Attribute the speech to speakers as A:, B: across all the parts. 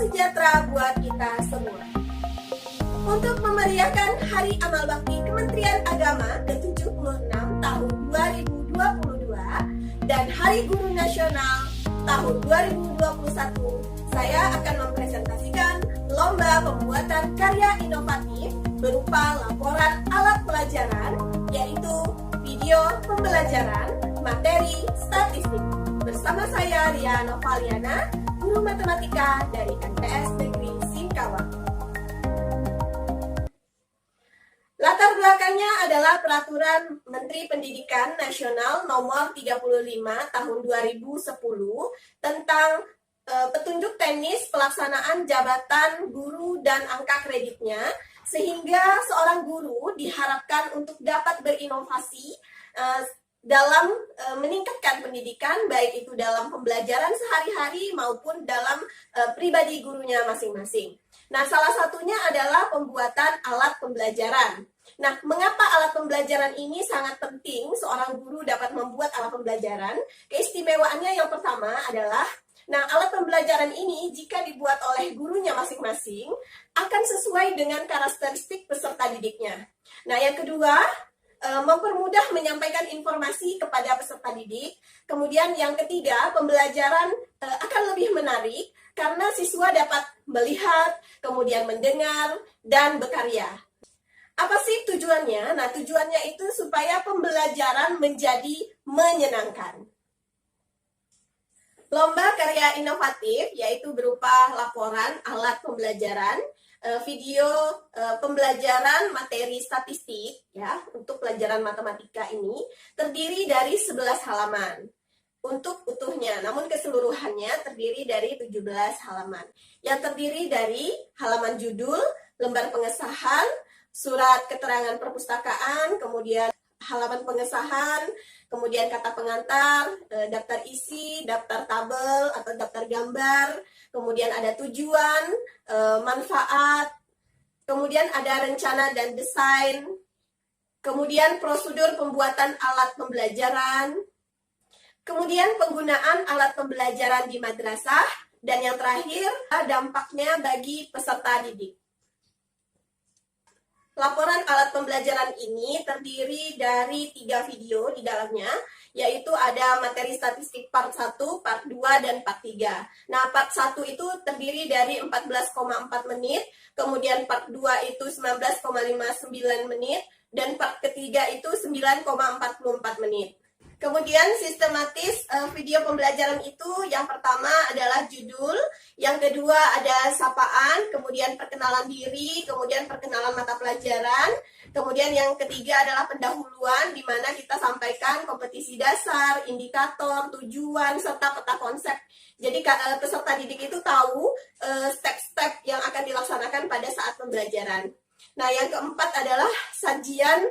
A: sejahtera buat kita semua. Untuk memeriahkan Hari Amal Bakti Kementerian Agama ke-76 tahun 2022 dan Hari Guru Nasional tahun 2021, saya akan mempresentasikan lomba pembuatan karya inovatif berupa laporan alat pelajaran, yaitu video pembelajaran materi statistik. Bersama saya Ria Novaliana, guru matematika dari MTS Negeri Singkawang. Latar belakangnya adalah Peraturan Menteri Pendidikan Nasional Nomor 35 Tahun 2010 tentang petunjuk teknis pelaksanaan jabatan guru dan angka kreditnya, sehingga seorang guru diharapkan untuk dapat berinovasi dalam meningkatkan pendidikan, baik itu dalam pembelajaran sehari-hari maupun dalam pribadi gurunya masing-masing. Nah, salah satunya adalah pembuatan alat pembelajaran. Nah, mengapa alat pembelajaran ini sangat penting seorang guru dapat membuat alat pembelajaran? Keistimewaannya yang pertama adalah, alat pembelajaran ini jika dibuat oleh gurunya masing-masing akan sesuai dengan karakteristik peserta didiknya. Nah, yang kedua, mempermudah menyampaikan informasi kepada peserta didik. Kemudian yang ketiga, pembelajaran akan lebih menarik karena siswa dapat melihat, kemudian mendengar, dan berkarya. Apa sih tujuannya? Nah, tujuannya itu supaya pembelajaran menjadi menyenangkan. Lomba karya inovatif yaitu berupa laporan alat pembelajaran, video pembelajaran materi statistik ya untuk pelajaran matematika ini terdiri dari 11 halaman untuk utuhnya, namun keseluruhannya terdiri dari 17 halaman yang terdiri dari halaman judul, lembar pengesahan, surat keterangan perpustakaan, kemudian halaman pengesahan, kemudian kata pengantar, daftar isi, daftar tabel atau daftar gambar, kemudian ada tujuan, manfaat, kemudian ada rencana dan desain, kemudian prosedur pembuatan alat pembelajaran, kemudian penggunaan alat pembelajaran di madrasah, dan yang terakhir dampaknya bagi peserta didik. Laporan alat pembelajaran ini terdiri dari 3 video di dalamnya, yaitu ada materi statistik part 1, part 2, dan part 3. Nah, part 1 itu terdiri dari 14,4 menit, kemudian part 2 itu 19,59 menit, dan part ketiga itu 9,44 menit. Kemudian sistematis video pembelajaran itu yang pertama adalah judul, yang kedua ada sapaan, kemudian perkenalan diri, kemudian perkenalan mata pelajaran, kemudian yang ketiga adalah pendahuluan di mana kita sampaikan kompetisi dasar, indikator, tujuan, serta peta konsep. Jadi peserta didik itu tahu step-step yang akan dilaksanakan pada saat pembelajaran. Nah, yang keempat adalah sajian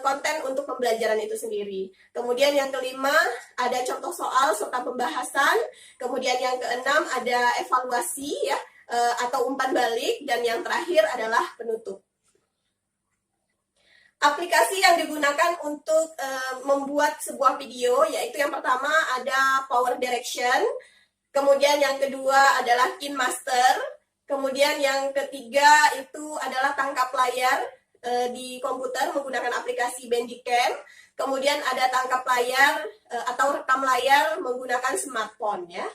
A: konten untuk pembelajaran itu sendiri. Kemudian yang kelima ada contoh soal serta pembahasan. Kemudian yang keenam ada evaluasi ya atau umpan balik, dan yang terakhir adalah penutup. Aplikasi yang digunakan untuk membuat sebuah video yaitu yang pertama ada Power Direction, kemudian yang kedua adalah KineMaster. Kemudian yang ketiga itu adalah tangkap layar di komputer menggunakan aplikasi Bandicam. Kemudian ada tangkap layar atau rekam layar menggunakan smartphone ya.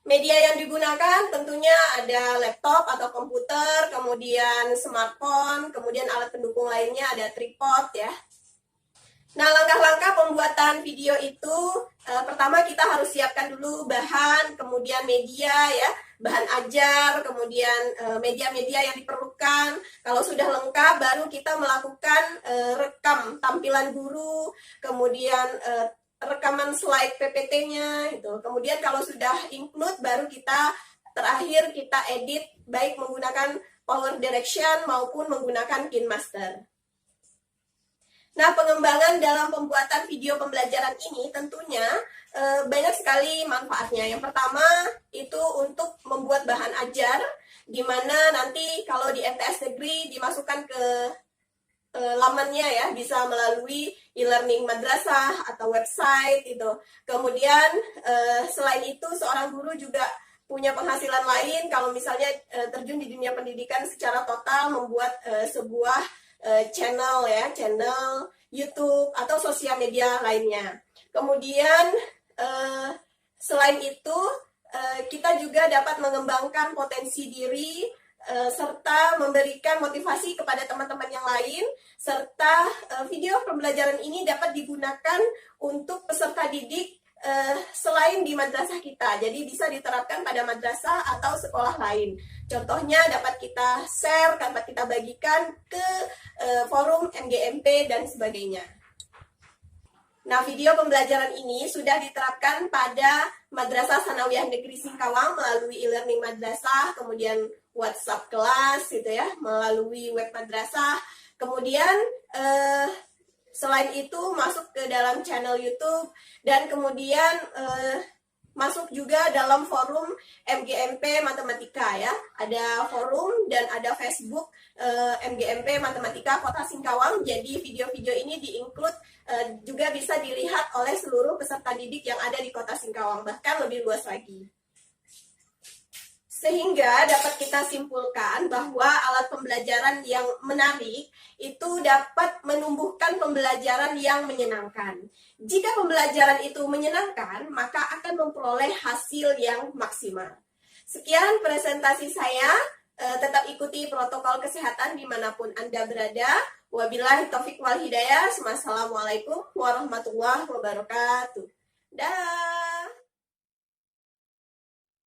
A: Media yang digunakan tentunya ada laptop atau komputer, kemudian smartphone, kemudian alat pendukung lainnya ada tripod ya. Nah, langkah-langkah pembuatan video itu pertama kita harus siapkan dulu bahan, kemudian media ya, bahan ajar, kemudian media-media yang diperlukan. Kalau sudah lengkap baru kita melakukan rekam tampilan guru, kemudian rekaman slide PPT-nya gitu. Kemudian kalau sudah include baru kita terakhir kita edit baik menggunakan Power Direction maupun menggunakan KineMaster. Nah, pengembangan dalam pembuatan video pembelajaran ini tentunya banyak sekali manfaatnya. Yang pertama itu untuk membuat bahan ajar, di mana nanti kalau di MTS Negeri dimasukkan ke lamannya ya, bisa melalui e-learning madrasah atau website itu. Kemudian selain itu seorang guru juga punya penghasilan lain kalau misalnya terjun di dunia pendidikan secara total, membuat sebuah channel ya, channel YouTube atau sosial media lainnya. Kemudian selain itu kita juga dapat mengembangkan potensi diri serta memberikan motivasi kepada teman-teman yang lain, serta video pembelajaran ini dapat digunakan untuk peserta didik selain di madrasah kita. Jadi bisa diterapkan pada madrasah atau sekolah lain. Contohnya dapat kita share, dapat kita bagikan ke forum MGMP dan sebagainya. Nah, video pembelajaran ini sudah diterapkan pada Madrasah Sanawiyah Negeri Singkawang melalui e-learning madrasah, kemudian WhatsApp kelas gitu ya, melalui web madrasah. Kemudian selain itu masuk ke dalam channel YouTube dan kemudian masuk juga dalam forum MGMP Matematika ya. Ada forum dan ada Facebook MGMP Matematika Kota Singkawang. Jadi video-video ini di-include juga bisa dilihat oleh seluruh peserta didik yang ada di Kota Singkawang, bahkan lebih luas lagi. Sehingga dapat kita simpulkan bahwa alat pembelajaran yang menarik itu dapat menumbuhkan pembelajaran yang menyenangkan. Jika pembelajaran itu menyenangkan, maka akan memperoleh hasil yang maksimal. Sekian presentasi saya. Tetap ikuti protokol kesehatan dimanapun Anda berada. Wabillahi taufiq wal hidayah. Wassalamualaikum warahmatullahi wabarakatuh. Dah.